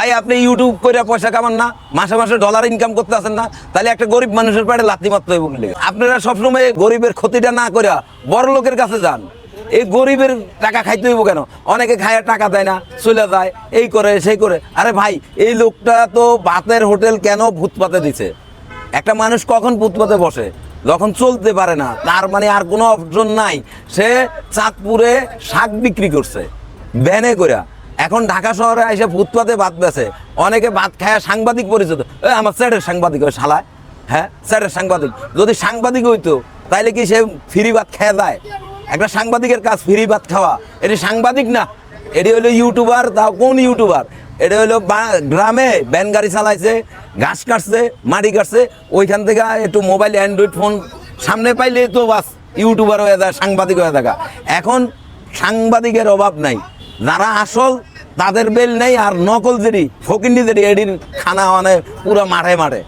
ভাই আপনি ইউটিউব করে পয়সা কামান না, মাসে মাসে ডলার ইনকাম করতে আসেন না, তাহলে একটা গরিব মানুষের পেটে লাথি মারতে হবে বললে আপনারা সবসময় গরিবের ক্ষতিটা না করে বড় লোকের কাছে যান। এই গরিবের টাকা খাইতে হইব কেন? অনেকে খায় টাকা দেয় না, চলে যায়, এই করে সেই করে। আরে ভাই এই লোকটা তো ভাতের হোটেল কেন ভূতপাতে দিছে? একটা মানুষ কখন ভূতপাতে বসে? যখন চলতে পারে না, তার মানে আর কোনো অপশন নাই। সে চাঁদপুরে শাক বিক্রি করছে ভ্যানে করে, এখন ঢাকা শহরে এসে ফুটপাতে ভাত বেছে। অনেকে ভাত খায় সাংবাদিক পরিচিত, আমার স্যারের সাংবাদিক ওই শালায়, হ্যাঁ স্যারের সাংবাদিক। যদি সাংবাদিক হইতো তাইলে কি সে ফ্রি ভাত খেয়ে যায়? একটা সাংবাদিকের কাজ ফ্রি ভাত খাওয়া, এটি সাংবাদিক না, এটি হলো ইউটিউবার। তাও কোন ইউটিউবার? এটা হলো গ্রামে ভ্যান গাড়ি চালাইছে, ঘাস কাটছে, মাটি কাটছে, ওইখান থেকে একটু মোবাইল অ্যান্ড্রয়েড ফোন সামনে পাইলে তো বাস ইউটিউবার হয়ে যায়, সাংবাদিক হয়ে থাকা। এখন সাংবাদিকের অভাব নাই, যারা আসল তাদের বেল নেই, আর নকল যেটি ফকিন্ডি যেটি এটির খানা মানে পুরো মাঠে মাঠে।